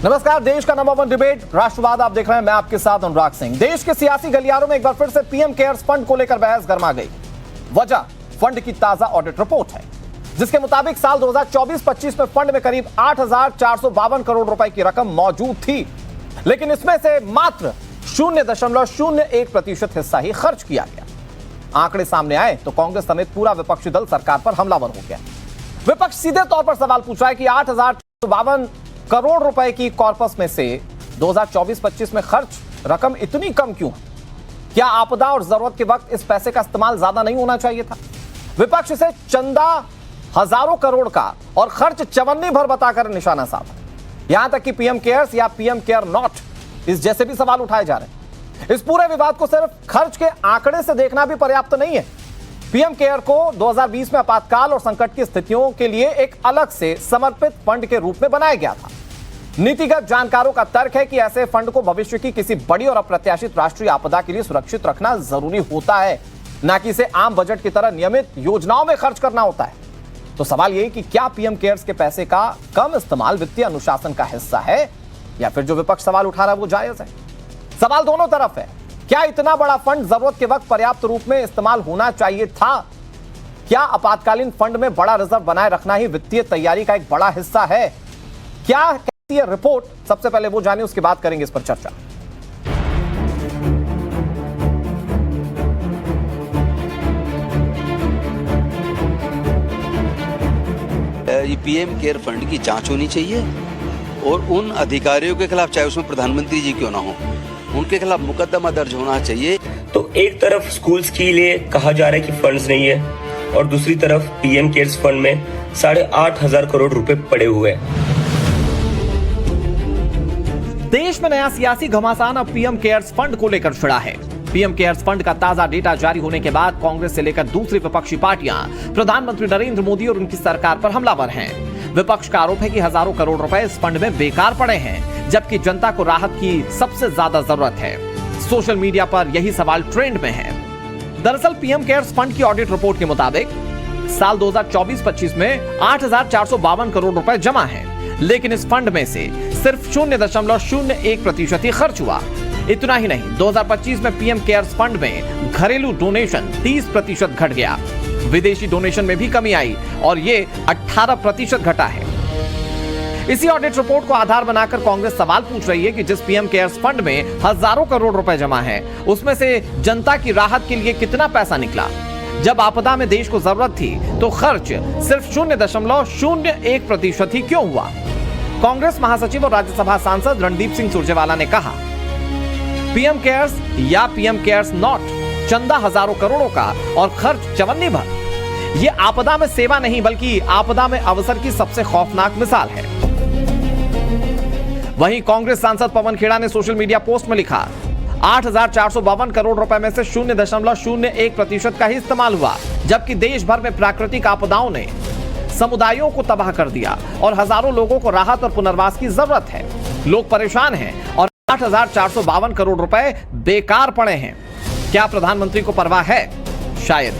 नमस्कार, देश का नंबर 1 डिबेट राष्ट्रवाद आप देख रहे हैं। मैं आपके साथ अनुराग सिंह। देश के सियासी गलियारों में एक बार फिर से पीएम केयर्स फंड को लेकर बहस गर्मा गई। वजह फंड की ताजा ऑडिट रिपोर्ट है, जिसके मुताबिक साल 2024-25 में फंड में करीब 8,452 करोड़ रुपए की रकम मौजूद थी, लेकिन इसमें से मात्र 0.01% हिस्सा ही खर्च किया गया। आंकड़े सामने आए तो कांग्रेस समेत पूरा विपक्षी दल सरकार पर हमलावर हो गया। विपक्ष सीधे तौर पर सवाल पूछ रहा है कि 8,452 करोड़ रुपए की कॉर्पस में से 2024-25 में खर्च रकम इतनी कम क्यों है? क्या आपदा और जरूरत के वक्त इस पैसे का इस्तेमाल ज्यादा नहीं होना चाहिए था? विपक्ष इसे चंदा हजारों करोड़ का और खर्च चवन्नी भर बताकर निशाना साधा। यहां तक कि पीएम केयर्स या पीएम केयर नॉट इस जैसे भी सवाल उठाए जा रहे हैं। इस पूरे विवाद को सिर्फ खर्च के आंकड़े से देखना भी पर्याप्त नहीं है। पीएम केयर को 2020 में आपातकाल और संकट की स्थितियों के लिए एक अलग से समर्पित फंड के रूप में बनाया गया था। नीतिगत जानकारों का तर्क है कि ऐसे फंड को भविष्य की किसी बड़ी और अप्रत्याशित राष्ट्रीय आपदा के लिए सुरक्षित रखना जरूरी होता है, न कि इसे आम बजट की तरह नियमित योजनाओं में खर्च करना होता है। तो सवाल यह कि क्या पीएम केयर्स के पैसे का कम इस्तेमाल वित्तीय अनुशासन का हिस्सा है, या फिर जो विपक्ष सवाल उठा रहा है वो जायज है? सवाल दोनों तरफ है। क्या इतना बड़ा फंड जरूरत के वक्त पर्याप्त रूप में इस्तेमाल होना चाहिए था? क्या आपातकालीन फंड में बड़ा रिजर्व बनाए रखना ही वित्तीय तैयारी का एक बड़ा हिस्सा है? क्या कहती है रिपोर्ट? सबसे पहले वो जानिए, उसके बाद करेंगे इस पर चर्चा। ये पीएम केयर फंड की जांच होनी चाहिए और उन अधिकारियों के खिलाफ, चाहे उसमें प्रधानमंत्री जी क्यों ना हो, उनके खिलाफ मुकदमा दर्ज होना चाहिए। तो एक तरफ स्कूल्स के लिए कहा जा रहा है कि फंड्स नहीं है और दूसरी तरफ पीएम केयर्स फंड में 8,500 करोड़ रुपए पड़े हुए हैं। देश में नया सियासी घमासान अब पीएम केयर्स फंड को लेकर छिड़ा है। पीएम केयर्स फंड का ताजा डेटा जारी होने के बाद कांग्रेस से लेकर दूसरी विपक्षी पार्टियां प्रधानमंत्री नरेंद्र मोदी और उनकी सरकार पर हमलावर हैं। विपक्ष का आरोप है कि हजारों करोड़ रुपए इस फंड में बेकार पड़े हैं, जबकि जनता को राहत की सबसे ज्यादा जरूरत है। सोशल मीडिया पर यही सवाल ट्रेंड में है। दरअसल पीएम केयर्स फंड की ऑडिट रिपोर्ट के मुताबिक साल 2024-25 में 8,452 करोड़ रुपए जमा है, लेकिन इस फंड में से सिर्फ 0.01% ही खर्च हुआ। इतना ही नहीं, 2025 में पीएम केयर्स फंड में घरेलू डोनेशन 30% घट गया। विदेशी डोनेशन में भी कमी आई और ये 18% घटा है। इसी ऑडिट रिपोर्ट को आधार बनाकर कांग्रेस सवाल पूछ रही है कि जिस पीएम केयर्स फंड में हजारों करोड़ रुपए जमा है, उसमें से जनता की राहत के लिए कितना पैसा निकला? जब आपदा में देश को जरूरत थी तो खर्च सिर्फ 0.01% ही क्यों हुआ? कांग्रेस महासचिव और राज्यसभा सांसद रणदीप सिंह सुरजेवाला ने कहा, पीएम केयर्स या पीएम केयर्स नॉट, चंदा हजारों करोड़ों का और खर्च चवन्नी भर। ये आपदा में सेवा नहीं बल्कि आपदा में अवसर की सबसे खौफनाक मिसाल है। वहीं कांग्रेस सांसद पवन खेड़ा ने सोशल मीडिया पोस्ट में लिखा, 8,452 करोड़ रुपए में से 0.01% का ही इस्तेमाल हुआ, जबकि देश भर में प्राकृतिक आपदाओं ने समुदायों को तबाह कर दिया और हजारों लोगों को राहत और पुनर्वास की जरूरत है। लोग परेशान हैं और 8,452 करोड़ रुपए बेकार पड़े हैं। क्या प्रधानमंत्री को परवाह है? शायद।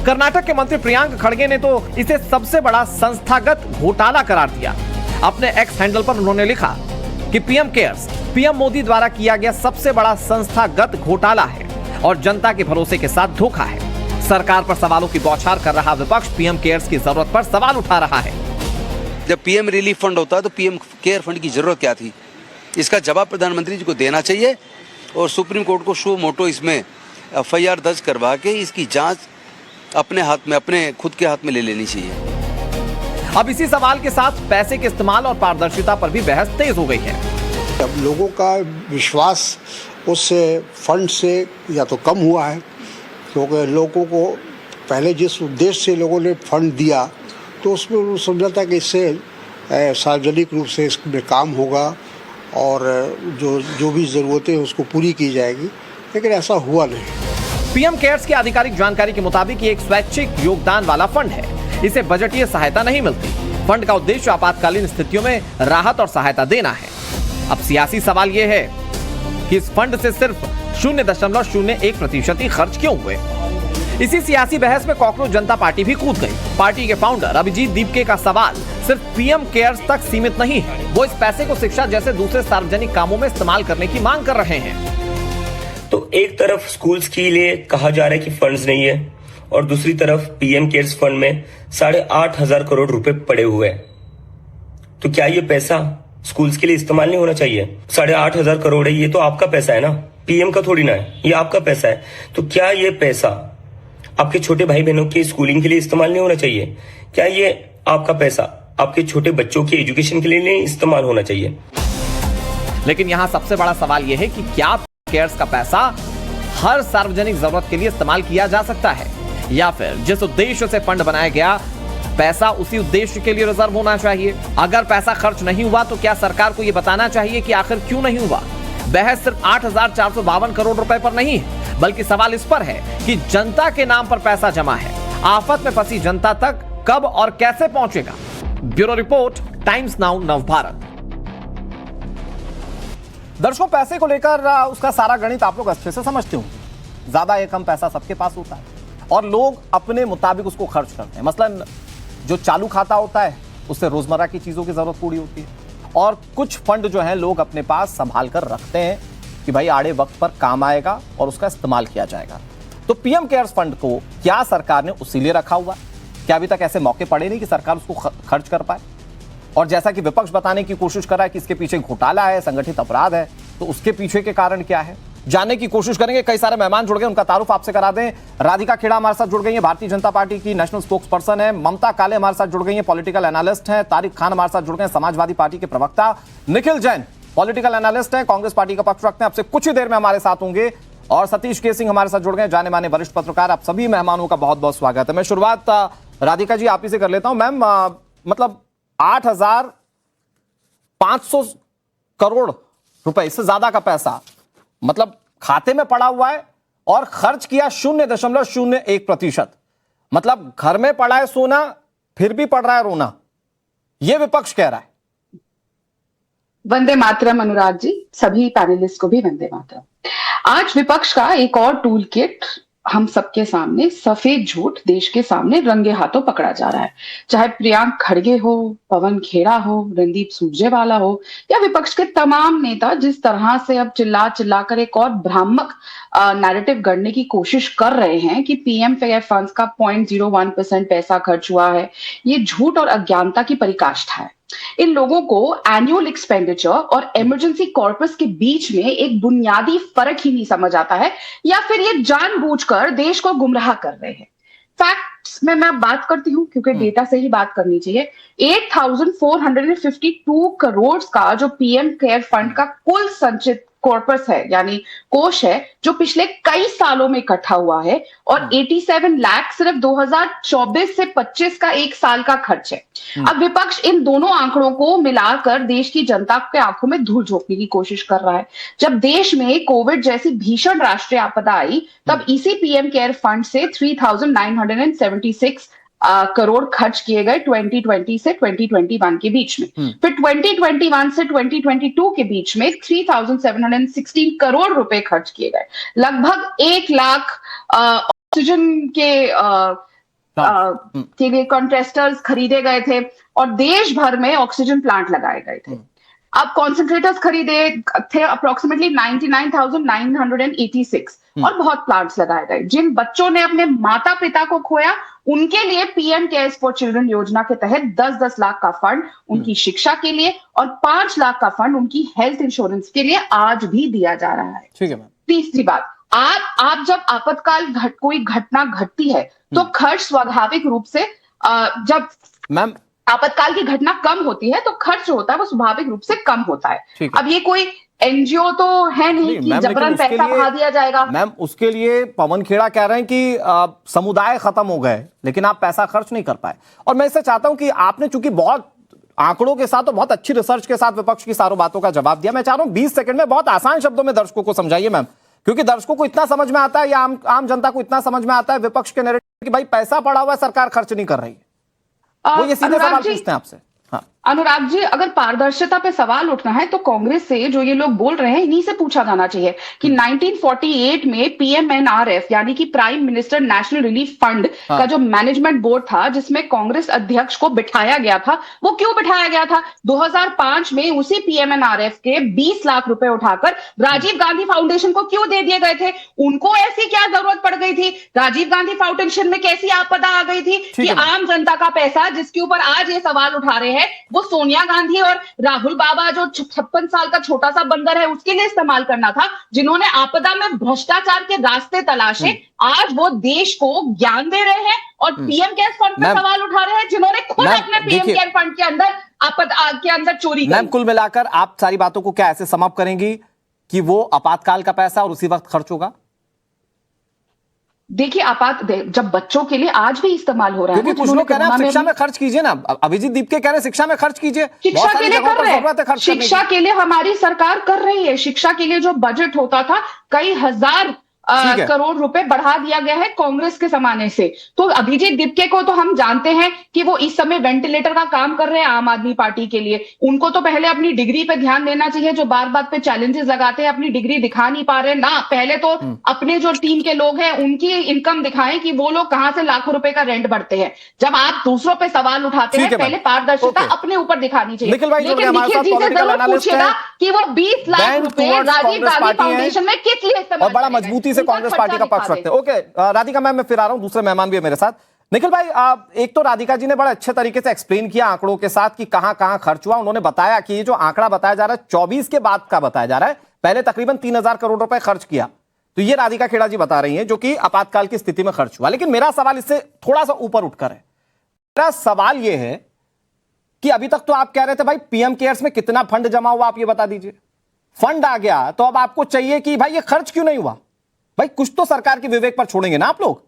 कर्नाटक के मंत्री प्रियांक खड़गे ने तो इसे सबसे बड़ा संस्थागत घोटाला करार दिया। अपने एक्स हैंडल पर उन्होंने लिखा कि पीएम केयर्स पीएम मोदी द्वारा किया गया सबसे बड़ा संस्थागत घोटाला है और जनता के भरोसे के साथ धोखा है। सरकार पर सवालों की बौछार कर रहा विपक्ष पीएम केयर्स की जरूरत पर सवाल उठा रहा है। जब पीएम रिलीफ फंड होता है तो पीएम केयर फंड की जरूरत क्या थी? इसका जवाब प्रधानमंत्री जी को देना चाहिए और सुप्रीम कोर्ट को शो मोटो इसमें एफआईआर दर्ज करवा के इसकी जांच अपने हाथ में, अपने खुद के हाथ में ले लेनी चाहिए। अब इसी सवाल के साथ पैसे के इस्तेमाल और पारदर्शिता पर भी बहस तेज हो गई है। अब लोगों का विश्वास उस फंड से या तो कम हुआ है, क्योंकि लोगों को पहले जिस उद्देश्य से लोगों ने फंड दिया तो उसमें वो समझा था कि इससे सार्वजनिक रूप से इसमें काम होगा और जो भी ज़रूरतें हैं उसको पूरी की जाएगी, लेकिन ऐसा हुआ नहीं। पीएम केयर्स की आधिकारिक जानकारी के मुताबिक ये एक स्वैच्छिक योगदान वाला फंड है। इसे बजटीय सहायता नहीं मिलती। फंड का उद्देश्य आपातकालीन स्थितियों में राहत और सहायता देना है। अब सियासी सवाल यह है कि इस फंड से सिर्फ 0.01% ही खर्च क्यों हुए? इसी सियासी बहस में कॉकरोच जनता पार्टी भी कूद गई। पार्टी के फाउंडर अभिजीत दीपके का सवाल सिर्फ पीएम केयर्स तक सीमित नहीं है, वो इस पैसे को शिक्षा जैसे दूसरे सार्वजनिक कामों में इस्तेमाल करने की मांग कर रहे हैं। तो एक तरफ स्कूल्स के लिए कहा जा रहा है कि फंड्स नहीं है और दूसरी तरफ पीएम केयर्स फंड में 8,500 करोड़ रुपए पड़े हुए हैं। तो क्या ये पैसा स्कूल्स के लिए इस्तेमाल नहीं होना चाहिए? 8,500 करोड़ है, ये तो आपका पैसा है ना, पीएम का थोड़ी ना है, ये आपका पैसा है। तो क्या ये पैसा आपके छोटे भाई बहनों के स्कूलिंग के लिए इस्तेमाल नहीं होना चाहिए? क्या ये आपका पैसा आपके छोटे बच्चों के एजुकेशन के लिए नहीं इस्तेमाल होना चाहिए? लेकिन यहां सबसे बड़ा सवाल यह है कि क्या केयर्स का पैसा हर सार्वजनिक जरूरत के लिए इस्तेमाल किया जा सकता है, या फिर जिस उद्देश्य से फंड बनाया गया पैसा उसी उद्देश्य के लिए रिजर्व होना चाहिए? अगर पैसा खर्च नहीं हुआ तो क्या सरकार को यह बताना चाहिए कि आखिर क्यों नहीं हुआ? बहस सिर्फ 8,452 करोड़ रुपए पर नहीं है, बल्कि सवाल इस पर है कि जनता के नाम पर पैसा जमा है, आफत में फंसी जनता तक कब और कैसे पहुंचेगा? Bureau report, times now Navbharat. दर्शकों, पैसे को लेकर उसका सारा गणित आप लोग अच्छे से समझते हो। ज्यादा या कम पैसा सबके पास होता है और लोग अपने मुताबिक उसको खर्च करते हैं। मसलन जो चालू खाता होता है उससे रोजमर्रा की चीजों की जरूरत पूरी होती है, और कुछ फंड जो है लोग अपने पास संभाल कर रखते हैं कि भाई आड़े वक्त पर काम आएगा और उसका इस्तेमाल किया जाएगा। तो पीएम केयर्स फंड को क्या सरकार ने उसी लिए रखा हुआ? क्या अभी तक ऐसे मौके पड़े नहीं कि सरकार उसको खर्च कर पाए? और जैसा कि विपक्ष बताने की कोशिश कर रहा है कि इसके पीछे घोटाला है, संगठित अपराध है, तो उसके पीछे के कारण क्या है जानने की कोशिश करेंगे। कई सारे मेहमान जुड़ गए, उनका तारुफ आपसे करा दें। राधिका खेड़ा हमारे साथ जुड़ गई हैं, भारतीय जनता पार्टी की नेशनल स्पोक्स पर्सन है। ममता काले हमारे साथ जुड़ गई हैं, पॉलिटिकल एनालिस्ट हैं। तारिक खान हमारे साथ जुड़ गए हैं, समाजवादी पार्टी के प्रवक्ता। निखिल जैन पॉलिटिकल एनालिस्ट हैं, कांग्रेस पार्टी का पक्ष रखते हैं, आपसे कुछ ही देर में हमारे साथ होंगे। और सतीश के सिंह हमारे साथ जुड़ गए, जाने माने वरिष्ठ पत्रकार। आप सभी मेहमानों का बहुत बहुत स्वागत है। मैं शुरुआत राधिका जी आप ही से कर लेता हूं। मैम, मतलब 8,500 करोड़ रुपए, इससे ज्यादा का पैसा मतलब खाते में पड़ा हुआ है और खर्च किया 0.01%। मतलब घर में पड़ा है सोना, फिर भी पड़ रहा है रोना, यह विपक्ष कह रहा है। वंदे मातरम अनुराग जी, सभी पैनलिस्ट को भी वंदे मातरम। आज विपक्ष का एक और टूल किट हम सबके सामने, सफेद झूठ देश के सामने रंगे हाथों पकड़ा जा रहा है। चाहे प्रियांक खड़गे हो, पवन खेड़ा हो, रणदीप सुरजेवाला हो या विपक्ष के तमाम नेता जिस तरह से अब चिल्ला चिल्ला कर एक और भ्रामक नैरेटिव गढ़ने की कोशिश कर रहे हैं कि पीएम केयर फंड्स का 0.01% पैसा खर्च हुआ है, ये झूठ और अज्ञानता की पराकाष्ठा है। इन लोगों को एनुअल एक्सपेंडिचर और इमरजेंसी कॉर्पस के बीच में एक बुनियादी फर्क ही नहीं समझ आता है, या फिर ये जानबूझकर देश को गुमराह कर रहे हैं। फैक्ट्स में मैं बात करती हूं क्योंकि डेटा से ही बात करनी चाहिए। 8,452 करोड़ का जो पीएम केयर फंड का कुल संचित कॉर्पस है, यानी कोष है, जो पिछले कई सालों में इकट्ठा हुआ है, और 87 लाख सिर्फ 2024 से 25 का एक साल का खर्च है। अब विपक्ष इन दोनों आंकड़ों को मिलाकर देश की जनता के आंखों में धूल झोंकने की कोशिश कर रहा है। जब देश में कोविड जैसी भीषण राष्ट्रीय आपदा आई, तब इसी पीएम केयर फंड से 3,976 करोड़ खर्च किए गए 2020 से 2021 के बीच में। फिर 2021 से 2022 के बीच में 3,716 करोड़ रुपए खर्च किए गए। लगभग 1 लाख ऑक्सीजन के लिए कॉन्ट्रेस्टर्स खरीदे गए थे और देश भर में ऑक्सीजन प्लांट लगाए गए थे। अब कॉन्सेंट्रेटर्स खरीदे थे अप्रोक्सीमेटली 99,986 और बहुत प्लांट्स लगाए गए। जिन बच्चों ने अपने माता पिता को खोया, उनके लिए पीएम केयर्स फॉर चिल्ड्रन योजना के तहत 10-10 लाख का फंड उनकी शिक्षा के लिए और 5 लाख का फंड उनकी हेल्थ इंश्योरेंस के लिए आज भी दिया जा रहा है। ठीक है मैम। तीसरी बात, आप जब आपातकाल कोई घटना घटती है तो खर्च स्वाभाविक रूप से जब मैम आपातकाल की घटना कम होती है तो खर्च होता है वो स्वाभाविक रूप से कम होता है। अब ये कोई एनजीओ तो है नहीं कि जबरन पैसा बहा दिया जाएगा। मैम, उसके लिए पवन खेड़ा कह रहे हैं कि समुदाय खत्म हो गए, लेकिन आप पैसा खर्च नहीं कर पाए। और मैं इससे चाहता हूं कि आपने चूंकि बहुत आंकड़ों के साथ और बहुत अच्छी रिसर्च के साथ विपक्ष की सारों बातों का जवाब दिया, मैं चाह रहा हूं 20 सेकंड में बहुत आसान शब्दों में दर्शकों को समझाइए मैम, क्योंकि दर्शकों को इतना समझ में आता है या आम जनता को इतना समझ में आता है विपक्ष के नैरेटिव कि भाई पैसा पड़ा हुआ है, सरकार खर्च नहीं कर रही है। वो ये सीधे सवाल पूछते हैं आपसे। हाँ, अनुराग जी, अगर पारदर्शिता पे सवाल उठना है तो कांग्रेस से जो ये लोग बोल रहे हैं इन्हीं से पूछा जाना चाहिए कि 1948 में पीएमएनआरएफ यानी कि prime minister national relief fund का जो मैनेजमेंट बोर्ड था, जिसमें कांग्रेस अध्यक्ष को बिठाया गया था, वो क्यों बिठाया गया था? 2005 में उसी पीएमएनआरएफ के 20 लाख रुपए उठाकर राजीव गांधी फाउंडेशन को क्यों दे दिए गए थे? उनको ऐसी क्या जरूरत पड़ गई थी? राजीव गांधी फाउंडेशन में कैसी आपदा आ गई थी कि आम जनता का पैसा, जिसके ऊपर आज ये सवाल उठा रहे हैं, वो सोनिया गांधी और राहुल बाबा जो 56 साल का छोटा सा बंदर है उसके लिए इस्तेमाल करना था, जिन्होंने आपदा में भ्रष्टाचार के रास्ते तलाशे, आज वो देश को ज्ञान दे रहे हैं और पीएम केयर्स फंड पर सवाल उठा रहे हैं, जिन्होंने खुद अपने पीएम केयर फंड के अंदर आपदा के अंदर चोरी की। कुल मिलाकर आप सारी बातों को क्या ऐसे समाप्त करेंगी कि वो आपातकाल का पैसा और उसी वक्त खर्च होगा? देखिए, जब बच्चों के लिए आज भी इस्तेमाल हो रहा है, क्योंकि कुछ लोग कह रहे हैं शिक्षा में खर्च कीजिए ना। अभिजीत दीप के कह रहे हैं शिक्षा में खर्च कीजिए, शिक्षा के लिए कर रहे हैं, शिक्षा के लिए हमारी सरकार कर रही है। शिक्षा के लिए जो बजट होता था, कई हजार करोड़ रुपए बढ़ा दिया गया है कांग्रेस के जमाने से। तो अभिजीत दिपके को तो हम जानते हैं कि वो इस समय वेंटिलेटर का काम कर रहे हैं आम आदमी पार्टी के लिए। उनको तो पहले अपनी डिग्री पे ध्यान देना चाहिए, जो बार बार पे चैलेंजेस लगाते हैं, अपनी डिग्री दिखा नहीं पा रहे ना। पहले तो अपने जो टीम के लोग हैं उनकी इनकम दिखाएं कि वो लोग कहां से लाखों रुपए का रेंट भरते हैं। जब आप दूसरों पे सवाल उठाते हैं, पहले पारदर्शिता अपने ऊपर दिखानी चाहिए। लेकिन निखिल जी से जरूर पूछिएगा कि वो 20 लाख रुपए राजीव गांधी फाउंडेशन में किस लिए इस्तेमाल और बड़ा मजबूती से कांग्रेस पार्टी का पक्ष रखते हैं। ओके राधिका मैम, मैं फिर आ रहा हूं, दूसरे मेहमान भी है मेरे साथ। निखिल भाई, एक तो राधिका जी ने बड़े अच्छे तरीके से एक्सप्लेन किया आंकड़ों के साथ कि कहां कहां खर्च हुआ। उन्होंने बताया कि ये जो आंकड़ा बताया जा रहा है 24 के बाद का बताया जा रहा है, पहले तकरीबन 3000 करोड़ रुपए खर्च किया। तो ये राधिका खेड़ा जी बता रही हैं जो कि आपातकाल की स्थिति में खर्च हुआ। लेकिन मेरा सवाल इससे थोड़ा सा ऊपर उठकर है। मेरा सवाल यह है कि अभी तक तो आप कह रहे थे भाई पीएम केयर्स में कितना फंड जमा हुआ, आप ये बता दीजिए। फंड आ गया तो अब आपको चाहिए कि भाई ये खर्च क्यों नहीं हुआ? भाई कुछ तो सरकार के विवेक पर छोड़ेंगे ना आप लोग।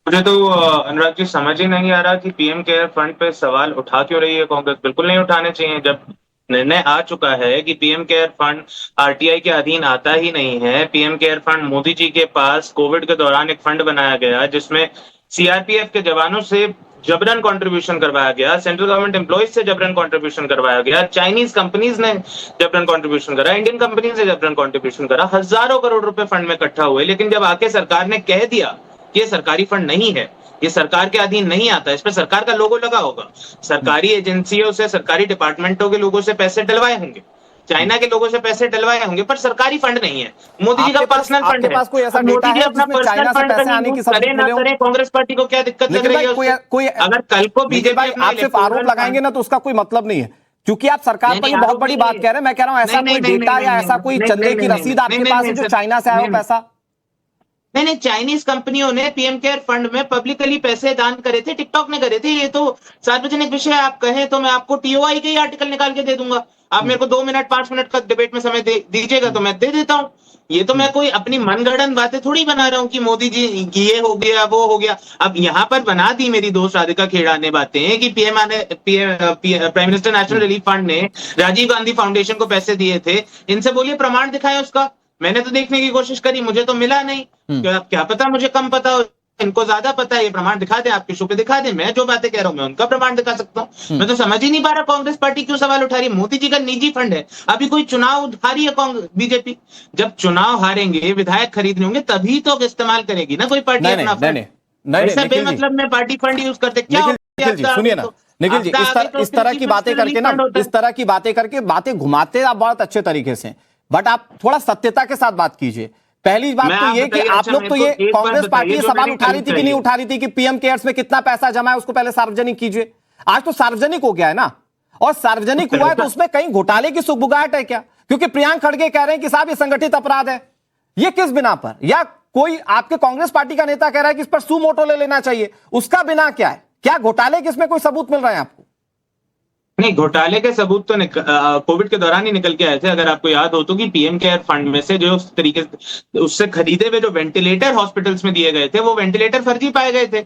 मुझे तो अनुराग जी समझ ही नहीं आ रहा कि पीएम केयर फंड पे सवाल उठा क्यों रही है कांग्रेस। बिल्कुल नहीं उठाने चाहिए। जब निर्णय आ चुका है कि पीएम केयर फंड आरटीआई के अधीन आता ही नहीं है। PM care fund Modi ji के पास कोविड के दौरान एक फंड बनाया गया जिसमें सीआरपीएफ के जवानों से जबरन कंट्रीब्यूशन करवाया गया, सेंट्रल गवर्नमेंट एम्प्लॉइज से जबरन कंट्रीब्यूशन करवाया गया, चाइनीज कंपनीज ने जबरन कंट्रीब्यूशन करा, इंडियन कंपनीज ने जबरन कंट्रीब्यूशन करा, हजारों करोड़ रुपए फंड में इकट्ठा हुए। लेकिन जब आके सरकार ने कह दिया कि ये सरकारी फंड नहीं है, ये सरकार के अधीन नहीं आता, इस पे सरकार का लोगो लगा होगा, सरकारी एजेंसियों से, सरकारी डिपार्टमेंटों के लोगों से पैसे डलवाए होंगे, चाइना के लोगों से पैसे डलवाए होंगे, पर सरकारी फंड नहीं है। मोदी जी का पर्सनल फंड है। कोई ऐसा डेटा है जिसमें चाइना से पैसे आने की सबूत मिले हो? कांग्रेस पार्टी को क्या दिक्कत लग रही है? कोई अगर कल को बीजेपी आप सिर्फ आरोप लगाएंगे ना तो उसका कोई मतलब नहीं है, क्योंकि आप सरकार पर बहुत बड़ी बात कह रहे हैं। मैं कह रहा हूं ऐसा कोई डेटा या ऐसा कोई चंदे की रसीद आपके पास है जो चाइना से आया हो पैसा? नहीं, चाइनीज कंपनियों ने पीएम केयर फंड में पब्लिकली पैसे दान करे थे, टिकटॉक ने करे थे। ये तो सार्वजनिक विषय है। आप कहें तो मैं आपको टीओआई के ही आर्टिकल निकाल के दे दूंगा। आप मेरे को 2 मिनट 5 मिनट का डिबेट में समय दीजिएगा तो मैं दे देता हूं। ये तो मैं कोई अपनी मनगढ़ंत बातें थोड़ी बना रहा हूं कि मोदी जी ये हो गया वो हो गया। अब यहाँ पर बना दी मेरी दोस्त राधिका खेड़ा ने बातें कि prime minister national relief fund ने राजीव गांधी फाउंडेशन को पैसे दिए थे। इनसे बोलिए प्रमाण दिखाए उसका। मैंने तो देखने की कोशिश करी, मुझे तो मिला नहीं। क्या पता मुझे कम पता हो, इनको ज्यादा पता है। ये प्रमाण दिखा दे, आपके शो पे दिखा दे। मैं जो बातें कह रहा हूं मैं उनका प्रमाण दिखा सकता हूं। मैं तो समझ ही नहीं पा रहा कांग्रेस पार्टी क्यों सवाल उठा रही है। मोदी जी का निजी फंड है। अभी कोई चुनाव हारी है कांग्रेस बीजेपी, जब चुनाव हारेंगे, विधायक खरीदने होंगे, तभी तो इस्तेमाल करेगी ना कोई पार्टी अपना फंड। ऐसा बेमतलब में पार्टी फंड यूज करते क्या? सुनिए ना निखिल जी, इस तरह की बातें करके ना, इस तरह की बातें करके बातें घुमाते आप बहुत अच्छे तरीके से, बट आप थोड़ा सत्यता के साथ बात कीजिए। पहली बात तो ये कि आप लोग तो ये कांग्रेस पार्टी सवाल उठा रही थी कि नहीं उठा रही थी कि पीएम केयर्स में कितना पैसा जमा है उसको पहले सार्वजनिक कीजिए। आज तो सार्वजनिक हो गया है ना, और सार्वजनिक हुआ है तो उसमें कहीं घोटाले की सुगबुगाहट है क्या? क्योंकि प्रियांक खड़गे कह रहे हैं कि साहब ये संगठित अपराध है। ये किस बिना पर? या कोई आपके कांग्रेस पार्टी का नेता कह रहा है कि इस पर सू मोटो ले लेना चाहिए, उसका बिना क्या है? क्या घोटाले के इसमें कोई सबूत मिल रहे हैं आपको? नहीं, घोटाले के सबूत तो कोविड के दौरान ही निकल के आए थे। अगर आपको याद हो तो कि पीएम केयर फंड में से जो उस तरीके उससे खरीदे हुए जो वेंटिलेटर हॉस्पिटल्स में दिए गए थे, वो वेंटिलेटर फर्जी पाए गए थे।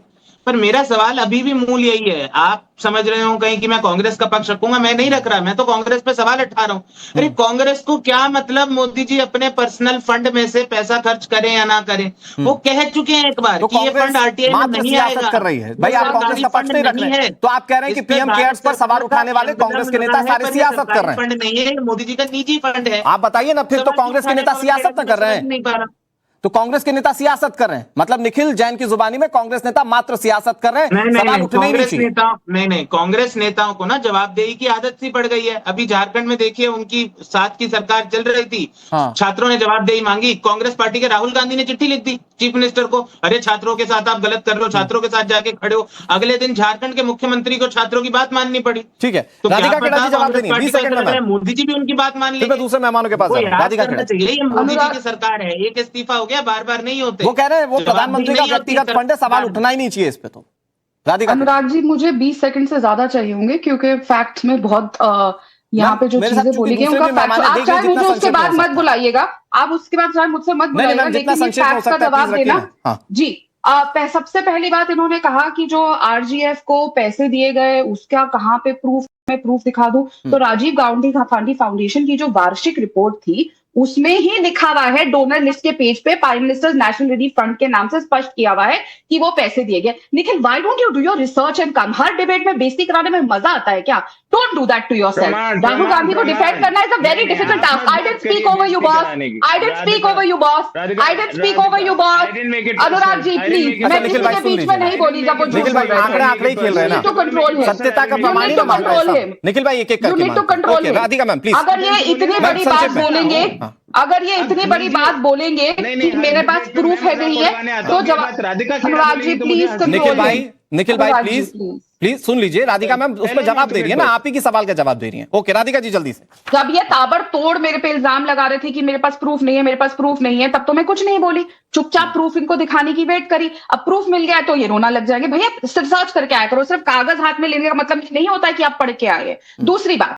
पर मेरा सवाल अभी भी मूल यही है। आप समझ रहे हो कहीं कि मैं कांग्रेस का पक्ष रखूंगा, मैं नहीं रख रहा, मैं तो कांग्रेस पे सवाल उठा रहा हूँ। अरे कांग्रेस को क्या मतलब मोदी जी अपने पर्सनल फंड में से पैसा खर्च करें या ना करें, वो कह चुके हैं एक बार तो कि ये फंड आरटीआई में मात्र नहीं सियासत आएगा। कर रही है भाई, आप कांग्रेस का पक्ष नहीं रख रहे हैं, तो आप कह रहे हैं कि पीएम केयर्स पर सवाल उठाने वाले कांग्रेस के नेता सारे सियासत कर रहे हैं। फंड नहीं है, मोदी जी का निजी फंड है। आप बताइए ना, फिर तो कांग्रेस के नेता सियासत न कर रहे हैं। नहीं पा रहा। तो कांग्रेस के नेता सियासत कर रहे हैं, मतलब निखिल जैन की जुबानी में कांग्रेस नेता मात्र सियासत कर रहे हैं, सवाल उठने ही नहीं चाहिए। नहीं, कांग्रेस नेताओं को ना जवाबदेही की आदत सी पड़ गई है। अभी झारखंड में देखिए, उनकी साथ की सरकार चल रही थी, छात्रों ने जवाबदेही मांगी, कांग्रेस पार्टी के राहुल गांधी ने चिट्ठी लिख दी चीफ मिनिस्टर को, अरे छात्रों के साथ आप गलत कर रहे हो, छात्रों के साथ जाके खड़े हो। अगले दिन झारखंड के मुख्यमंत्री को छात्रों की बात माननी पड़ी। ठीक है, तो राधिका खेड़ा जी जवाब देंगे 20 सेकंड में, मोदी जी भी उनकी बात मान ली। दूसरे मेहमानों के पास राधिका खेड़ा चाहिए, ये मोदी जी की सरकार है, एक इस्तीफा हो गया, बार बार नहीं होते। वो कह रहे हैं वो प्रधानमंत्री का व्यक्तिगत फंड है, सवाल उठना ही नहीं चाहिए इस पे। तो राधिका अनुराग जी, मुझे 20 सेकंड से ज्यादा चाहिए होंगे, क्योंकि फैक्ट्स में बहुत यहाँ पे जो चीजें बोली गई उनका फैक्ट, आप चाहे मुझे उसके बाद मत बुलाइएगा, आप उसके बाद चाहे मुझसे मत बुलाइएगा, लेकिन ये फैक्ट्स का जवाब देना जी। सबसे पहली बात, इन्होंने कहा कि जो आरजीएफ को पैसे दिए गए उसका कहाँ पे प्रूफ, मैं प्रूफ दिखा दूं, तो राजीव गांधी फाउंडेशन की जो वार्षिक रिपोर्ट थी उसमें ही लिखा हुआ है, डोनर लिस्ट के पेज पे prime ministers national relief fund के नाम से स्पष्ट किया हुआ है कि वो पैसे दिए गए। Nikhil, why don't you do your research and come? हर डिबेट में बेइज्जती कराने में मजा आता है क्या? Don't do that to yourself. Rahul Gandhi को डिफेंड करना is a very difficult task. I didn't speak over you boss, I didn't speak over you boss, I didn't speak over you boss. Anurag ji please, मैं किसी के बीच में नहीं बोली जब वो झूठ बोल रहे हैं। आंकड़े ही खेल रहे हैं ना, टू कंट्रोल हिम, सत्यता का प्रमाण टू कंट्रोल हिम। निखिल भाई एक एक you need to control him. Radhika ma'am please, अगर ये इतनी बड़ी बात बोलेंगे, अगर ये इतनी बड़ी बात बोलेंगे कि मेरे पास प्रूफ है नहीं है, तो जवाब अनुराग जी प्लीज कंट्रोल। निखिल भाई प्लीज सुन लीजिए, राधिका मैम उस पर जवाब दे रही है ना, आप ही की सवाल का जवाब दे रही है। ओके राधिका जी जल्दी से। जब ये ताबड़तोड़ मेरे पे इल्जाम लगा रहे थे कि मेरे पास प्रूफ नहीं है, मेरे पास प्रूफ नहीं है, तब तो मैं कुछ नहीं बोली, चुपचाप प्रूफ इनको दिखाने की वेट करी। अब प्रूफ मिल गया तो ये रोना लग जाएंगे। भैया रिसर्च करके आया करो, सिर्फ कागज हाथ में लेने का मतलब नहीं होता है कि आप पढ़ के आए। दूसरी बात,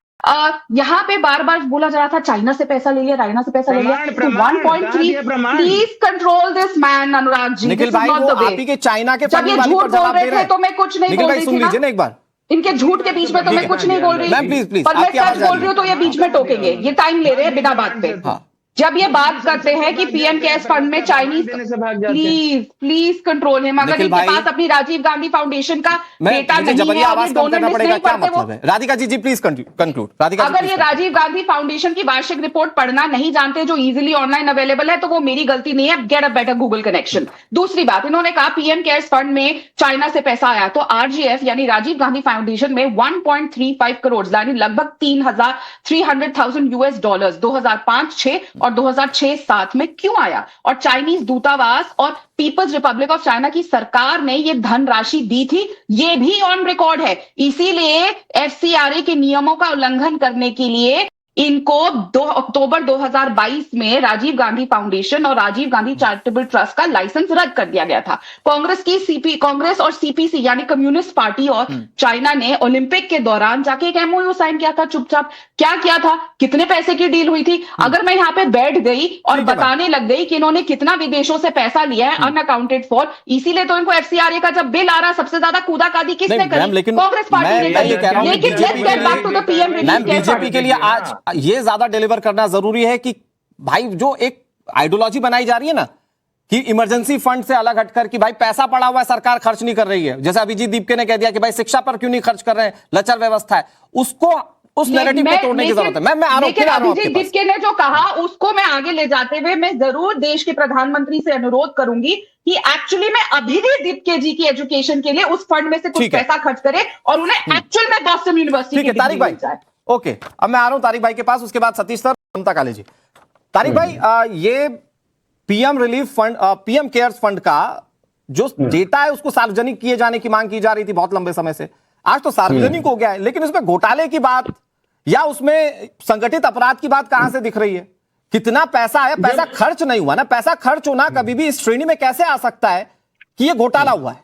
यहाँ पे बार बार बोला जा रहा था चाइना से पैसा ले लिया, चाइना से पैसा ले लिया, तो 1.3 please control this man. Anurag ji, Nikhil भाई वो आप ही के चाइना के जब ये झूठ बोल रहे थे तो मैं कुछ नहीं बोल रही थी ना, एक बार इनके झूठ के बीच में तो मैं कुछ नहीं बोल रही, प्लीज पर मैं सच बोल रही हूँ तो ये बीच में टोकेंगे, ये टाइम ले रहे हैं बिना बात पे। जब ये बात करते हैं कि पीएम केयर्स फंड में चाइनीज, प्लीज कंट्रोल हिम। अगर इनके पास अपनी राजीव गांधी फाउंडेशन का डेटा नहीं है, और डोनर लिस्ट नहीं पढ़ते वो, राधिका जी प्लीज कंक्लूड। अगर ये राजीव गांधी फाउंडेशन की वार्षिक रिपोर्ट पढ़ना नहीं जानते, जो इजीली ऑनलाइन अवेलेबल है, तो वो मेरी गलती नहीं है, get a better Google connection. दूसरी बात, इन्होंने कहा पीएम केयर्स फंड में चाइना से पैसा आया, तो आरजीएफ यानी राजीव गांधी फाउंडेशन में 1.35 करोड़ यानी लगभग 300,000 यूएस डॉलर्स 2005-6 और 2006-7 में क्यों आया, और चाइनीज दूतावास और पीपल्स रिपब्लिक ऑफ चाइना की सरकार ने ये धनराशि दी थी, ये भी ऑन रिकॉर्ड है। इसीलिए एफसीआरए के नियमों का उल्लंघन करने के लिए इनको 2 अक्टूबर 2022 में राजीव गांधी फाउंडेशन और राजीव गांधी चैरिटेबल ट्रस्ट का लाइसेंस रद्द कर दिया गया था। कांग्रेस और सीपीसी यानी कम्युनिस्ट पार्टी और चाइना ने ओलंपिक के दौरान जाके एक एमओयू साइन किया था चुपचाप। क्या किया था, कितने पैसे की डील हुई थी? अगर मैं यहाँ पे बैठ गई और बताने लग गई कि इन्होंने कितना विदेशों से पैसा लिया है अनअकाउंटेड फॉर, इसीलिए तो इनको एफसीआरए का जब बिल आ रहा सबसे ज्यादा कूदाकादी किसने करी? कांग्रेस पार्टी ने करी। लेकिन let's get back to the PM relief BJP के लिए आज ये ज्यादा डिलीवर करना जरूरी है कि भाई जो एक आइडियोलॉजी बनाई जा रही है ना कि इमरजेंसी फंड से अलग हटकर कि भाई पैसा पड़ा हुआ है, सरकार खर्च नहीं कर रही है, जैसे अभिजीत दीपके ने कह दिया कि भाई शिक्षा पर क्यों नहीं खर्च कर रहे हैं, लचर व्यवस्था है, उसको उस नैरेटिव को तोड़ने की जरूरत है। मैं अभिजीत दीपके ने जो कहा उसको मैं आगे ले जाते हुए मैं जरूर देश के प्रधानमंत्री से अनुरोध करूंगी कि एक्चुअली में अभिजीत दीपके जी की एजुकेशन के लिए उस फंड में से कुछ पैसा खर्च करे और उन्हें एक्चुअल में बॉस्टन यूनिवर्सिटी की तारिक भाई ओके, अब मैं आ रहा हूं तारिक भाई के पास, उसके बाद सतीश सर, ममता काले जी। तारिक भाई ये PM relief fund, PM cares fund का जो डेटा है उसको सार्वजनिक किए जाने की मांग की जा रही थी बहुत लंबे समय से, आज तो सार्वजनिक हो गया है, लेकिन उसमें घोटाले की बात या उसमें संगठित अपराध की बात कहां से दिख रही है? कितना पैसा आया? पैसा खर्च नहीं हुआ ना, पैसा खर्च होना कभी भी इस श्रेणी में कैसे आ सकता है कि ये घोटाला हुआ है?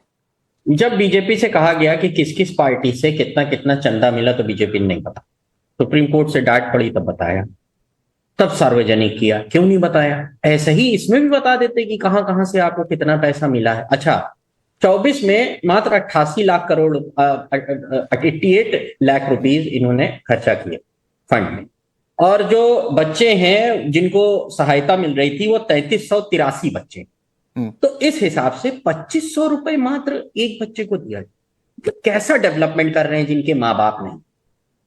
जब बीजेपी से कहा गया कि किस किस पार्टी से कितना कितना चंदा मिला तो बीजेपी ने नहीं पता, सुप्रीम कोर्ट से डांट पड़ी तब बताया, तब सार्वजनिक किया। क्यों नहीं बताया? ऐसे ही इसमें भी बता देते कि कहां कहां से आपको कितना पैसा मिला है। अच्छा, 24 में मात्र 88 लाख करोड़ 88 लाख रुपीस इन्होंने खर्चा किए फंड में, और जो बच्चे हैं जिनको सहायता मिल रही थी वो 3383 बच्चे। तो इस हिसाब से 2500 रुपए मात्र एक बच्चे को दिया। कैसा डेवलपमेंट कर रहे हैं जिनके माँ बाप नहीं,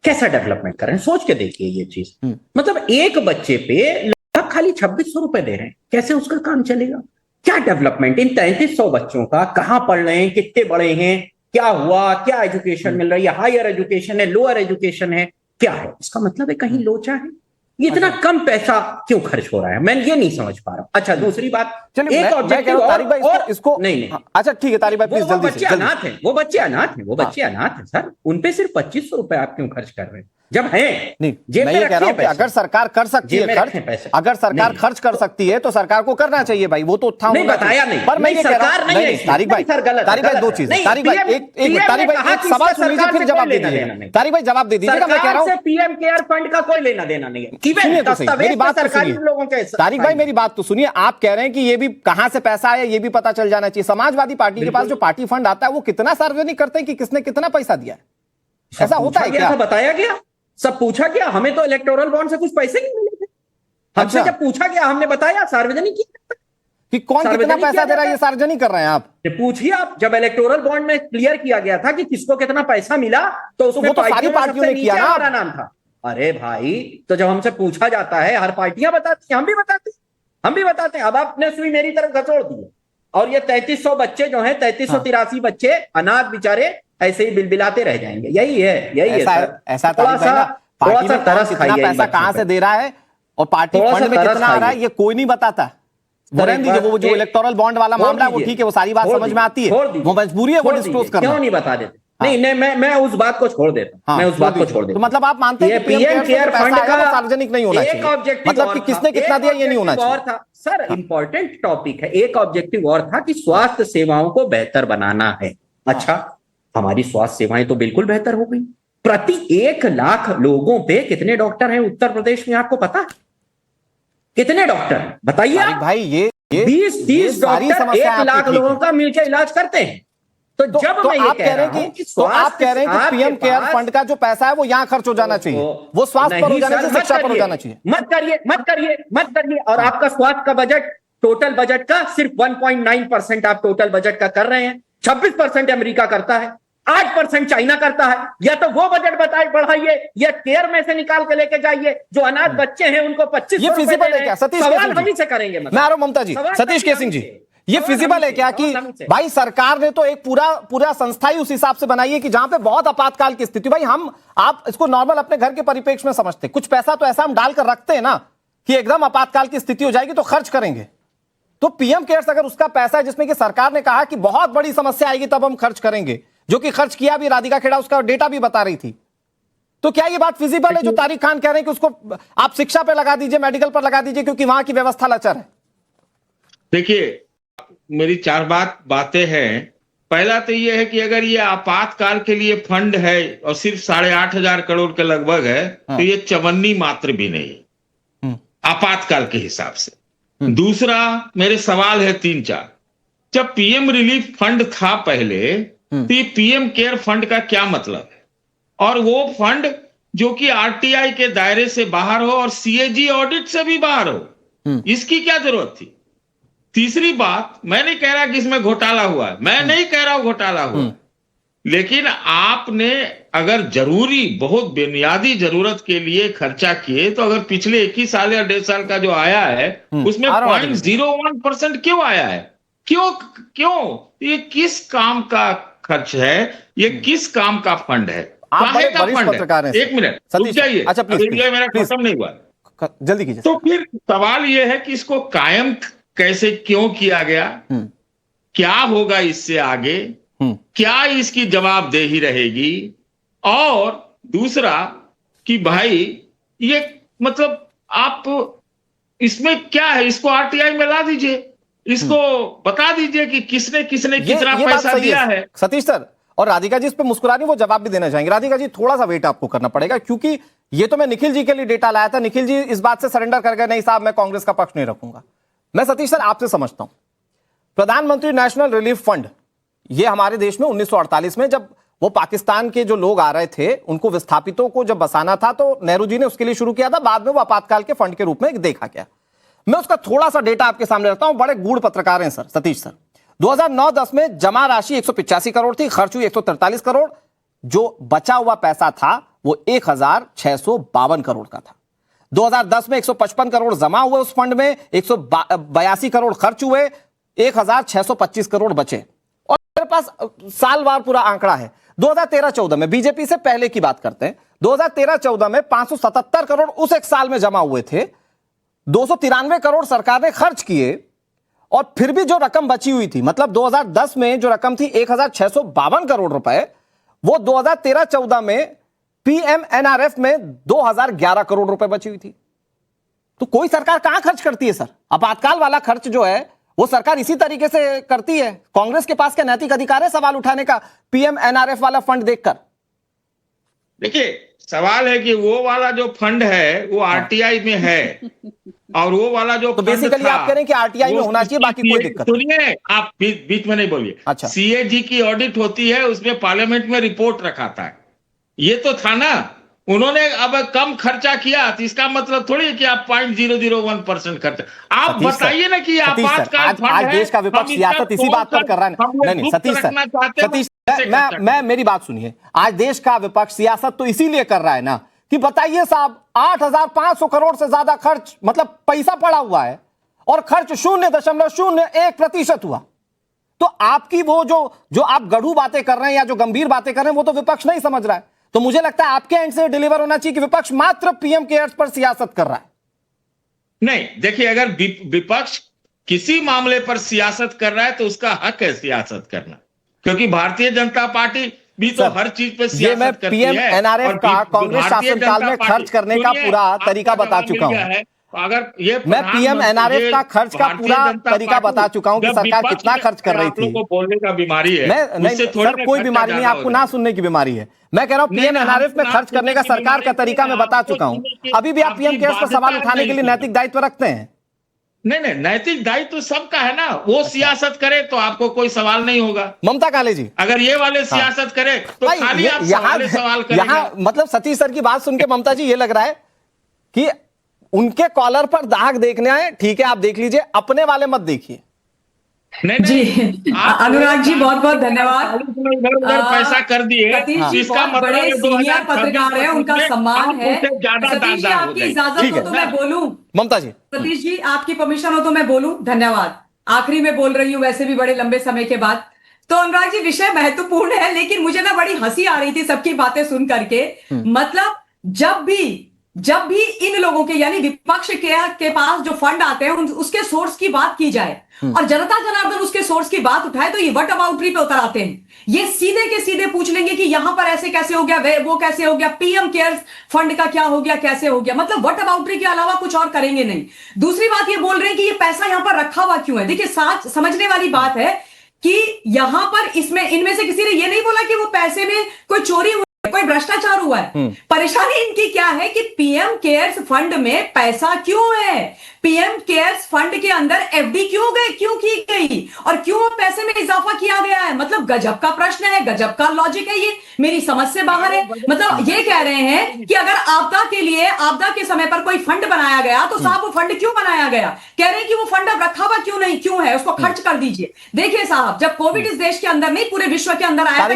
कैसा डेवलपमेंट कर रहे हैं, सोच के देखिए ये चीज। मतलब एक बच्चे पे लगभग खाली 2600 रुपए दे रहे हैं, कैसे उसका काम चलेगा? क्या डेवलपमेंट इन 3300 बच्चों का, कहां पढ़ रहे हैं, कितने बड़े हैं, क्या हुआ, क्या एजुकेशन मिल रही है, हायर एजुकेशन है, लोअर एजुकेशन है, क्या है? इसका मतलब है कहीं लोचा है। ये इतना कम पैसा क्यों खर्च हो रहा है, मैं ये नहीं समझ पा रहा। अच्छा, दूसरी बात, एक ऑब्जेक्टिव इसको नहीं, अच्छा ठीक है तारिक भाई, प्लीज जल्दी से। अनाथ है वो बच्चे, अनाथ है वो बच्चे, अनाथ है सर, उनपे सिर्फ 2500 रुपए आप क्यों खर्च कर रहे हैं जब है? नहीं, मैं ये कह रहा हूं कि अगर सरकार कर सकती है खर्च, अगर सरकार खर्च कर सकती है तो सरकार को करना चाहिए भाई, वो तो नहीं बताया नहीं, पर मैं ये कह रहा हूं तारिक भाई, दो चीजें, तारिक भाई एक सवाल सुन लीजिए फिर जवाब दे दीजिए। तारिक भाई जवाब दे दीजिएगा, मैं कह रहा हूं पीएम केयर फंड का कोई लेना देना नहीं है। सुनिए तो सही, मेरी बात तो सुनिए तारिक भाई, मेरी बात तो सुनिए। आप कह रहे हैं कि ये भी कहां से पैसा आया ये भी पता चल जाना चाहिए। समाजवादी पार्टी के पास जो पार्टी फंड आता है वो कितना सार्वजनिक करते हैं कि किसने कितना पैसा दिया है, ऐसा होता है क्या? बताया गया, सब पूछा गया, हमें तो इलेक्टोरल बॉन्ड से कुछ पैसे नहीं मिले थे, हमसे जब पूछा गया हमने बताया, सार्वजनिक किया कि कौन कितना पैसा दे रहा है ये सार्वजनिक कर रहे हैं आप। पूछिए आप, जब इलेक्टोरल बॉन्ड में क्लियर किया गया था कि किसको कितना पैसा मिला तो उसमें वो तो सारी पार्टियों ने किया ना, हमारा नाम था। अरे भाई, तो जब हमसे पूछा जाता है हर पार्टियां बताती हैं, हम भी बताते हैं। अब आपने सुई मेरी तरफ घसोड़ दी और ये 3300 बच्चे जो हैं, 3383 बच्चे अनाथ बेचारे ऐसे ही बिलबिलाते रह जाएंगे। यही है ऐसा पार्टी में कितना पैसा कहां से दे रहा है और पार्टी फंड में कितना आ रहा है ये कोई नहीं बताता। वो जो इलेक्टोरल बॉन्ड वाला मामला है वो ठीक है, वो सारी बात समझ में आती है, वो मजबूरी है वो डिस्क्लोज करना। क्यों नहीं बता देते? नहीं, मैं उस बात को छोड़ देता हूं, तो मतलब आप मानते हैं कि पीएम केयर फंड का सार्वजनिक नहीं होना चाहिए, मतलब कि किसने कितना दिया ये नहीं होना चाहिए। सर इंपॉर्टेंट टॉपिक है, एक ऑब्जेक्टिव और था कि स्वास्थ्य सेवाओं को बेहतर बनाना है। अच्छा, हमारी स्वास्थ्य सेवाएं तो बिल्कुल बेहतर हो गई। प्रति 1 लाख लोगों पे कितने डॉक्टर हैं उत्तर प्रदेश में, आपको पता? कितने डॉक्टर बताइए आप भाई? ये 20-30 डॉक्टर 1 लाख लोगों का मिलकर इलाज करते हैं। तो जब मैं ये कह रहा हूं कि आप कह रहे हैं कि पीएम केयर फंड का जो पैसा है वो यहां खर्च हो जाना चाहिए, वो स्वास्थ्य पर हो जाना चाहिए, शिक्षा पर हो जाना चाहिए। मत करिए। और आपका स्वास्थ्य का बजट, टोटल बजट का सिर्फ 1.9% आप टोटल बजट का कर रहे हैं। 26% अमेरिका करता है, 8% चाइना करता है। या तो वो बजट बढ़ाइए या केयर में से निकाल के लेके जाइए। जो अनाथ बच्चे हैं उनको 25 ये फिजिबल है क्या? सतीश सवाल हम ही से करेंगे। मैं आ रहा हूं ममता जी, सतीश के सिंह जी, ये फिजिबल है क्या कि भाई सरकार ने तो एक पूरा संस्था ही उस हिसाब से बनाई है कि जहां पे बहुत आपातकाल की स्थिति, भाई आप इसको नॉर्मल अपने घर के परिप्रेक्ष्य में समझते, कुछ पैसा तो ऐसा हम डालकर रखते हैं ना कि एकदम आपातकाल की स्थिति हो जाएगी तो खर्च करेंगे। तो पीएम केयर्स अगर उसका पैसा है जिसमें कि सरकार ने कहा कि बहुत बड़ी समस्या आएगी तब हम खर्च करेंगे, जो कि खर्च किया भी, राधिका खेड़ा उसका डेटा भी बता रही थी, तो क्या ये बात फिजिबल है जो तारिक खान कह रहे हैं कि उसको आप शिक्षा पे लगा दीजिए, मेडिकल पर लगा दीजिए क्योंकि वहां की व्यवस्था लचर है? देखिए, मेरी 4 बातें हैं। पहला तो ये है कि अगर ये आपातकाल के लिए फंड है और सिर्फ 8,500 करोड़ के लगभग है, तो ये चवन्नी मात्र भी नहीं आपातकाल के हिसाब से। दूसरा, मेरे सवाल है 3-4। जब पीएम रिलीफ फंड था पहले, तो ये पीएम केयर फंड का क्या मतलब है? और वो फंड जो कि आरटीआई के दायरे से बाहर हो और सीएजी ऑडिट से भी बाहर हो, इसकी क्या जरूरत थी? तीसरी बात, मैं नहीं कह रहा कि इसमें घोटाला हुआ है, मैं नहीं कह रहा हूं घोटाला हुआ, लेकिन आपने अगर जरूरी, बहुत बुनियादी जरूरत के लिए खर्चा किए, तो अगर पिछले 21 साल या 1.5 साल का जो आया है उसमें 0.01% क्यों आया है? क्यों? ये किस काम का खर्च है? ये किस काम का फंड है? काहे का फंड है? 1 मिनट रुक जाइए, अच्छा मेरा खत्म नहीं हुआ, जल्दी कीजिए। तो फिर सवाल यह है कि इसको कायम कैसे, क्यों किया गया, क्या होगा इससे आगे, क्या इसकी जवाबदेही रहेगी? और दूसरा कि भाई ये मतलब आप इसमें क्या है, इसको आरटीआई में ला दीजिए, इसको बता दीजिए कि किसने कितना पैसा दिया है। सतीश सर और राधिका जी इस पे मुस्कुरा रही, वो जवाब भी देना चाहेंगे। राधिका जी थोड़ा सा वेट आपको करना पड़ेगा क्योंकि ये तो मैं निखिल जी के लिए डेटा लाया था, निखिल जी इस बात से सरेंडर कर गए, नहीं साहब मैं कांग्रेस का पक्ष नहीं रखूंगा। मैं सतीश सर आपसे समझता हूं, प्रधानमंत्री नेशनल रिलीफ फंड ये हमारे देश में 1948 में जब वो पाकिस्तान के जो लोग आ रहे थे उनको विस्थापितों को जब बसाना था तो नेहरू जी ने उसके लिए शुरू किया था, बाद में वो आपातकाल के फंड के रूप में देखा गया। मैं उसका थोड़ा सा डेटा आपके सामने रखता हूं, बड़े गूढ़ पत्रकार हैं सर सतीश सर। 2009-10 में जमा राशि 185 करोड़ थी, खर्च हुई 143 करोड़, जो बचा हुआ पैसा था वो 1652 करोड़ का था। 2010 में 155 करोड़ जमा हुए उस फंड में, 182 करोड़ खर्च हुए, 1625 करोड़ बचे। और मेरे पास सालवार पूरा आंकड़ा है। 2013-14 में, बीजेपी से पहले की बात करते हैं, 2013-14 में 577 करोड़ उस एक साल में जमा हुए थे, 293 करोड़ सरकार ने खर्च किए, और फिर भी जो रकम बची हुई थी, मतलब 2010 में जो रकम थी 1652 करोड़ रुपए, वो 2013-14 में पीएमएनआरएफ में 2011 करोड़ रुपए बची हुई थी। तो कोई सरकार कहां खर्च करती है सर? आपातकाल वाला खर्च जो है वो सरकार इसी तरीके से करती है। कांग्रेस के पास क्या नैतिक अधिकार है सवाल उठाने का पीएमएनआरएफ वाला फंड देखकर? देखिए, सवाल है कि वो वाला जो फंड है वो आरटीआई में है और वो वाला जो तो बेसिकली आप कह रहे हैं कि आरटीआई में होना चाहिए, बाकी कोई दिक्कत नहीं। सुनिए, आप बीच में नहीं बोलिए। अच्छा, सीएजी की ऑडिट होती है, उसमें पार्लियामेंट में रिपोर्ट रखाता है। ये तो था ना, उन्होंने अब कम खर्चा किया तो इसका मतलब थोड़ी है कि आप 0.001% खर्च। आप बताइए ना कि आपातकाल फंड आज है, देश का विपक्ष सियासत इसी बात पर कर रहा है। नहीं सतीश सर, मैं मेरी बात सुनिए। आज देश का विपक्ष सियासत तो इसीलिए कर रहा है ना कि बताइए साहब, 8500 करोड़ से ज्यादा खर्च, मतलब पैसा पड़ा हुआ है और खर्च 0.01% हुआ। तो आपकी वो जो आप गढ़ू बातें कर रहे हैं या जो गंभीर बातें कर रहे हैं वो तो विपक्ष नहीं समझ रहा है। तो मुझे लगता है आपके एंड से डिलीवर होना चाहिए कि विपक्ष मात्र पीएम केयर्स पर सियासत कर रहा है। नहीं, देखिए, अगर विपक्ष किसी मामले पर सियासत कर रहा है तो उसका हक है सियासत करना, क्योंकि भारतीय जनता पार्टी भी तो हर चीज पे सियासत करती है। पीएम एनआरएफ का कांग्रेस शासनकाल में खर्च करने का पूरा तरीका बता चुका हूं। अगर ये मैं पीएम एनआरएफ का खर्च का पूरा तरीका बता चुका हूं कि सरकार कितना खर्च कर रही थी। बोलने का बीमारी है, नहीं सर, कोई बीमारी नहीं, आपको ना सुनने की बीमारी है। मैं कह रहा हूं पीएम एनआरएफ में खर्च करने का सरकार का तरीका मैं बता चुका हूं। अभी भी आप पीएम केयर्स पर सवाल उठाने के लिए नैतिक दायित्व रखते हैं? नहीं, नैतिक दायित्व सबका है ना। वो सियासत करे तो आपको कोई सवाल नहीं होगा। ममता काले जी अगर ये वाले सियासत करे तो खाली आप सवाल करेंगे। यहाँ मतलब सतीश सर की बात सुन के ममता जी ये लग रहा है कि उनके कॉलर पर दाग देखने आए। ठीक है, आप देख लीजिए, अपने वाले मत देखिए। जी अनुराग जी, बहुत बहुत धन्यवाद। पैसा कर दिए, सतीश जी बहुत बड़े सीनियर पत्रकार हैं, उनका सम्मान है। सतीश जी, आपकी इजाजत हो तो मैं बोलूं? ममता जी, सतीश जी, आपकी परमिशन हो तो मैं बोलूं? धन्यवाद। आखिरी में बोल रही हूं, वैसे भी बड़े लंबे समय के बाद। तो अनुराग जी, विषय महत्वपूर्ण है, लेकिन मुझे ना बड़ी हंसी आ रही थी सबकी बातें सुन करके। मतलब जब भी इन लोगों के यानी विपक्ष के पास जो फंड आते हैं उसके सोर्स की बात की जाए और जनता जनार्दन उसके सोर्स की बात उठाए तो ये व्हाट अबाउटरी पे उतर आते हैं। ये सीधे के सीधे पूछ लेंगे कि यहां पर ऐसे कैसे हो गया, वो कैसे हो गया, पीएम केयर्स फंड का क्या हो गया, कैसे हो गया। मतलब व्हाट अबाउटरी के अलावा कुछ और करेंगे नहीं। दूसरी बात ये बोल रहे हैं कि ये पैसा यहां पर रखा हुआ क्यों है। देखिए, समझने वाली बात है कि यहां पर इनमें से किसी ने ये नहीं बोला कि वो पैसे में कोई चोरी कोई भ्रष्टाचार हुआ है। परेशानी इनकी क्या है कि पीएम केयर्स फंड में पैसा क्यों है, पीएम केयर्स फंड के अंदर एफडी क्यों की गई और क्यों पैसे में इजाफा किया गया है। मतलब गजब का प्रश्न है, गजब का लॉजिक है, ये मेरी समझ से बाहर है। मतलब ये कह रहे हैं कि अगर आपदा के समय पर कोई फंड बनाया गया तो साहब वो फंड क्यों बनाया गया। कह रहे हैं कि वो फंड अब रखा हुआ क्यों है, उसको खर्च कर दीजिए। देखिए साहब, जब कोविड इस देश के अंदर नहीं पूरे विश्व के अंदर आया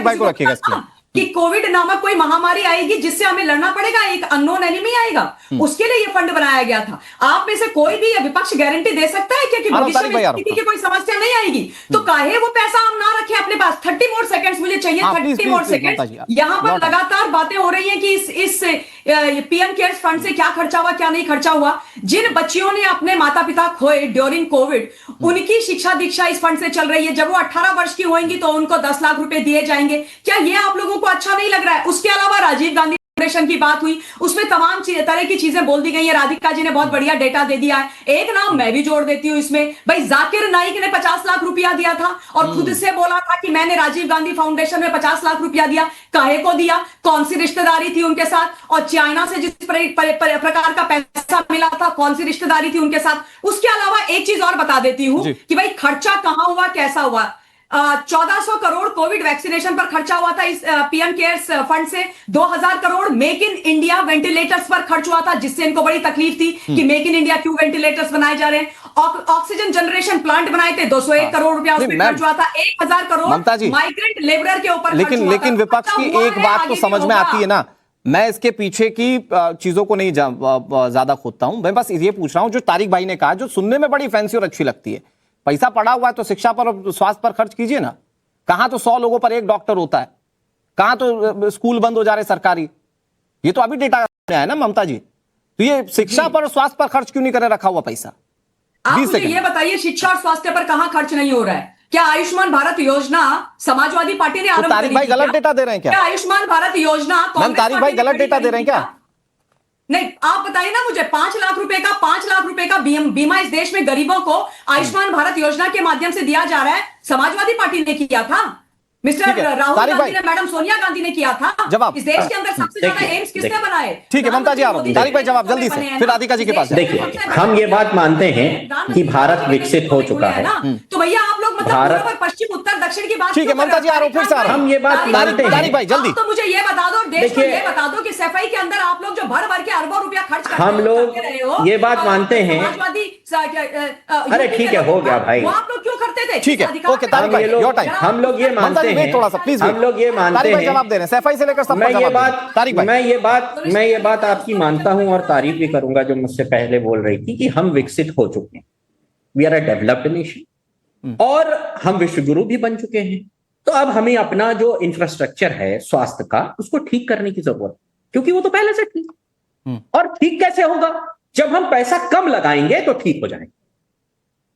था कि कोविड नामक कोई महामारी आएगी जिससे हमें लड़ना पड़ेगा, एक अननोन एनिमी आएगा, उसके लिए ये फंड बनाया गया था। आप में से कोई भी विपक्ष गारंटी दे सकता है क्या कि भविष्य में स्थिति की कोई समस्या नहीं आएगी? तो काहे वो पैसा हम ना रखें अपने पास। 30 मोर सेकंड्स मुझे चाहिए, 30 मोर सेकंड्स। यहां पर लगातार बातें हो रही हैं कि इस पीएम केयर्स फंड से क्या खर्चा हुआ, क्या नहीं खर्चा हुआ। जिन बच्चियों ने अपने माता पिता खोए ड्यूरिंग कोविड, उनकी शिक्षा दीक्षा इस फंड से चल रही है। जब वो 18 वर्ष की होंगी तो उनको 10 लाख रुपए दिए जाएंगे। क्या ये आप लोगों को अच्छा नहीं लग रहा है? उसके अलावा राजीव गांधी फाउंडेशन की बात हुई, उसमें तमाम तरह की चीजें बोल दी गई है। राधिका जी ने बहुत बढ़िया डेटा दे दिया है। एक नाम मैं भी जोड़ देती हूं इसमें, भाई जाकिर नाइक ने 50 लाख रुपया दिया था और खुद से बोला था कि मैंने राजीव गांधी फाउंडेशन में 50 लाख रुपया दिया। काहे को दिया, कौन सी रिश्तेदारी थी उनके साथ, और चाइना से जिस प्रकार का पैसा मिला था कौन सी रिश्तेदारी थी उनके साथ। उसके अलावा एक चीज और बता देती हूं कि भाई खर्चा कहां हुआ, कैसा हुआ। 1400 करोड़ कोविड वैक्सीनेशन पर खर्चा हुआ था इस पीएम केयर्स फंड से। 2000 crore make in India ventilators पर खर्च हुआ था, जिससे इनको बड़ी तकलीफ थी कि मेक इन इंडिया क्यों वेंटिलेटर्स बनाए जा रहे हैं। ऑक्सीजन जनरेशन प्लांट बनाए थे, 201 करोड़ रुपया उसमें खर्च हुआ था। 1000 करोड़ माइग्रेंट लेबर के ऊपर। लेकिन विपक्ष की एक बात तो समझ में आती है ना, मैं इसके पीछे की चीजों को नहीं ज्यादा खोदता हूं, मैं बस ये पूछ रहा हूं जो तारिक भाई ने कहा, जो सुनने में बड़ी फैंसी और अच्छी लगती है, पैसा पड़ा हुआ है तो शिक्षा पर और स्वास्थ्य पर खर्च कीजिए ना। कहां तो 100 लोगों पर एक डॉक्टर होता है, कहां तो स्कूल बंद हो जा रहे सरकारी, ये तो अभी डेटा है ना ममता जी। तो ये शिक्षा पर और स्वास्थ्य पर खर्च क्यों नहीं करे रखा हुआ पैसा? आप मुझे ये बताइए, शिक्षा और स्वास्थ्य पर कहां खर्च नहीं हो रहा है? क्या आयुष्मान भारत योजना समाजवादी पार्टी ने आरंभ तारिक भाई गलत डेटा दे रहे हैं क्या? आयुष्मान भारत योजना तारिक भाई गलत डेटा दे रहे हैं क्या? नहीं, आप बताइए ना मुझे। 5 लाख रुपए का बीमा इस देश में गरीबों को आयुष्मान भारत योजना के माध्यम से दिया जा रहा है, समाजवादी पार्टी ने किया था। मिस्टर राहुल गांधी ने, मैडम सोनिया गांधी ने किया था। जवाब इस देश के अंदर सबसे ज्यादा एम्स किसने बनाए? ठीक है ममता जी, आ रहा हूं। तारिक भाई जवाब जल्दी से, फिर राधिका जी के पास। देखिए, हम ये बात मानते हैं कि भारत विकसित हो चुका है, तो भैया आप लोग मतलब पूर्व पश्चिम उत्तर दक्षिण की बात। ठीक है ममता जी, आ रहा हूं, फिर से आ रहा हूं। हम ये बात मानते हैं। तारिक भाई जल्दी, तो मुझे ये बता दो, देश को ये बता दो कि सफाई के अंदर आप लोग जो भर भर के अरबों रुपया खर्च करते हम लोग ये बात मानते हैं। अरे ठीक है, हो गया भाई, वो आप लोग क्यों करते थे? ठीक है, ओके तारिक भाई, योर टाइम। हम लोग ये मानते हैं, थोड़ा सा प्लीज, हम लोग ये मानते हैं, जवाब दे रहे हैं सफाई से लेकर सब। मैं ये बात आपकी मानता हूं और तारीफ भी करूंगा जो मुझसे पहले बोल रही थी कि हम विकसित हो चुके हैं, we are a developed nation, और हम विश्व गुरु भी बन चुके हैं। तो अब हमें अपना जो इंफ्रास्ट्रक्चर है स्वास्थ्य का, उसको ठीक करने की जरूरत है, क्योंकि वो तो पहले से ठीक। और ठीक कैसे होगा? जब हम पैसा कम लगाएंगे तो ठीक हो जाएंगे।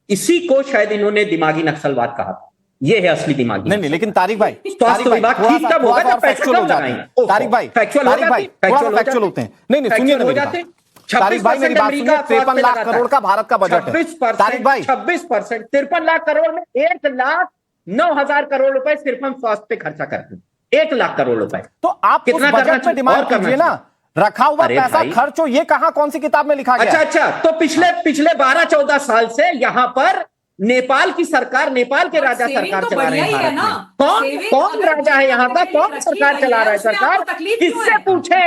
इसी को शायद इन्होंने दिमागी नक्सलवाद कहा था। ये है असली दिमागी। नहीं, लेकिन तारिक भाई, स्वास्थ्य विभाग ठीक तब होगा जब पैसा कम लगाएंगे। तारिक भाई फैक्चुअल होते हैं। नहीं सुनिए ना, तारिक भाई मेरी बात सुनिए। 53 लाख करोड़ का भारत का बजट है तारिक भाई। 26%, 53 लाख करोड़ में 1,09,000 करोड़ रुपए सिर्फ हम स्वास्थ्य पे खर्चा करते हैं। 1 लाख करोड़ रुपए। तो आप कितना बजट में डिमांड कीजिए ना, रखा हुआ पैसा खर्च हो, ये कहां कौन सी किताब में लिखा गया? अच्छा, तो पिछले 12-14 साल से यहां पर नेपाल की सरकार, नेपाल के राजा सरकार चला रहे हैं। कौन राजा है यहाँ का? कौन सरकार चला रहा है? सरकार किससे पूछे?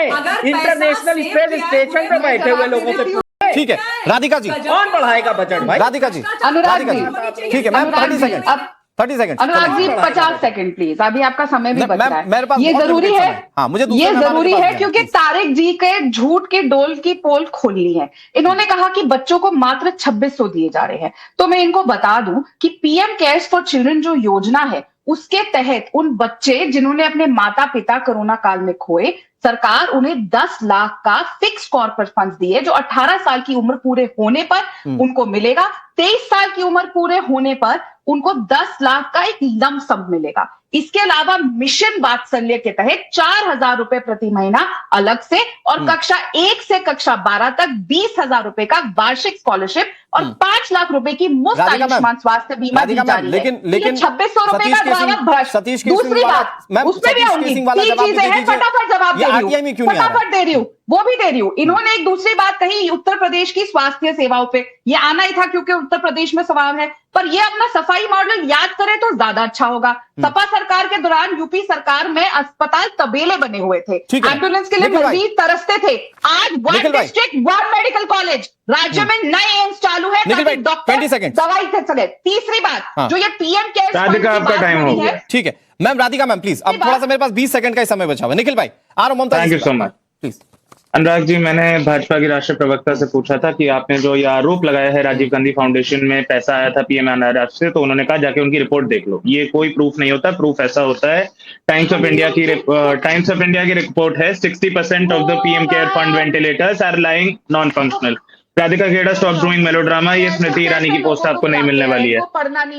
इंटरनेशनल स्पेस स्टेशन पे बैठे हुए लोगों से पूछे। ठीक है राधिका जी, कौन बढ़ाएगा बजट भाई? राधिका जी, अनुराग जी, ठीक है ma'am, 30 second. Anurag ji 50 second please, अभी आपका समय भी बच रहा है। मेरे पास ये जरूरी है। हाँ, मुझे ये जरूरी है क्योंकि तारिक जी के झूठ के डोल की पोल खोलनी है। इन्होंने कहा कि बच्चों को मात्र 2600 दिए जा रहे हैं, तो मैं इनको बता दूं कि पीएम केयर्स फॉर चिल्ड्रन जो योजना है, उसके तहत उन बच्चे जिन्होंने अपने माता पिता कोरोना काल में खोए, सरकार उन्हें 10 लाख का फिक्स कॉर्पोरेट फंड दिए, जो 18 साल की उम्र पूरे होने पर उनको मिलेगा। 23 साल की उम्र पूरे होने पर उनको 10 लाख का एक लम सम मिलेगा। इसके अलावा मिशन वात्सल्य के तहत 4,000 रुपए प्रति महीना अलग से, और कक्षा 1 से कक्षा 12 तक 20,000 रुपए का वार्षिक स्कॉलरशिप और 5 लाख रुपए की मुफ्त आयुष्मान स्वास्थ्य बीमा दी जा रही है। लेकिन 2600 रुपए का ग्राहक भ्रष्ट। दूसरी बात, उसमें भी आऊंगी, 3 चीजें हैं, फटाफट जवाब दे रही हूँ, फटाफट दे रही हूँ, वो भी दे रही हूँ। इन्होंने एक दूसरी बात कही उत्तर प्रदेश की स्वास्थ्य सेवाओं पे, ये आना ही था क्योंकि उत्तर प्रदेश में सवाल है, पर ये अपना सफाई मॉडल याद करें तो ज्यादा अच्छा होगा। सपा सरकार के दौरान यूपी सरकार में अस्पताल तबेले बने हुए थे, एम्बुलेंस के लिए मरीज तरसते थे। आज 1 डिस्ट्रिक्ट 1 मेडिकल कॉलेज, राज्य में नए एम्स चालू है ताकि डॉक्टर दवाई से चले। तीसरी बात, जो ये पीएम केयर्स आपका टाइम हो गया। ठीक है मैम, राधिका मैम प्लीज, अब थोड़ा सा मेरे पास 20 सेकंड का ही समय बचा हुआ है। निखिल भाई आ रहा हूं। Mamata, thank you so much please. Anurag ji, मैंने भाजपा की राष्ट्रीय प्रवक्ता से पूछा था कि आपने जो ये आरोप लगाया है राजीव गांधी फाउंडेशन में पैसा आया था पीएम अनाज से, तो उन्होंने कहा जाके उनकी रिपोर्ट देख लो। ये कोई प्रूफ नहीं होता, प्रूफ ऐसा होता है, टाइम्स ऑफ इंडिया की रिपोर्ट है, 60% of the PM care fund ventilators are lying non functional. Radhika Khera, stop doing melodrama, ये स्मृति ईरानी की पोस्ट आपको नहीं मिलने वाली है।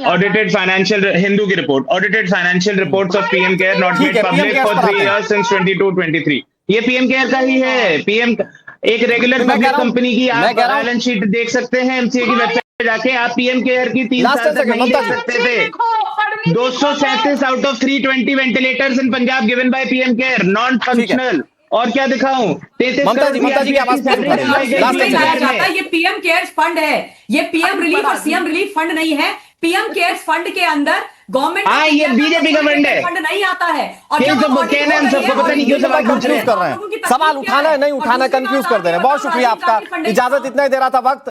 ऑडिटेड फाइनेंशियल, हिंदू की report, audited financial reports of PM care not made public for 3 years since 22-23। ये पीएम केयर का ही है। पीएम एक रेगुलर पब्लिक कंपनी की आप बैलेंस शीट देख सकते हैं एमसीए की वेबसाइट पे जाके। आप पीएम केयर की 3 साल तक नहीं देख सकते थे। 237 out of 320 ventilators in Punjab given by PM care, non functional. और क्या दिखाऊं? 33 ममता जी की आवाज ये पीएम केयर्स फंड है, ये पीएम रिलीफ और सीएम रिलीफ फंड नहीं है। पीएम केयर्स फंड के अंदर गवर्नमेंट हाँ, ये बीजेपी का फंड है। फंड नहीं आता है। और क्यों जब सब audit कहना है, हम हो रही सबको पता नहीं क्यों सवाल पूछ रहे कंफ्यूज हैं। कर रहे हैं। सवाल उठाना है नहीं उठाना, कंफ्यूज कर दे रहे हैं। बहुत शुक्रिया आपका, इजाजत इतना ही दे रहा था वक्त।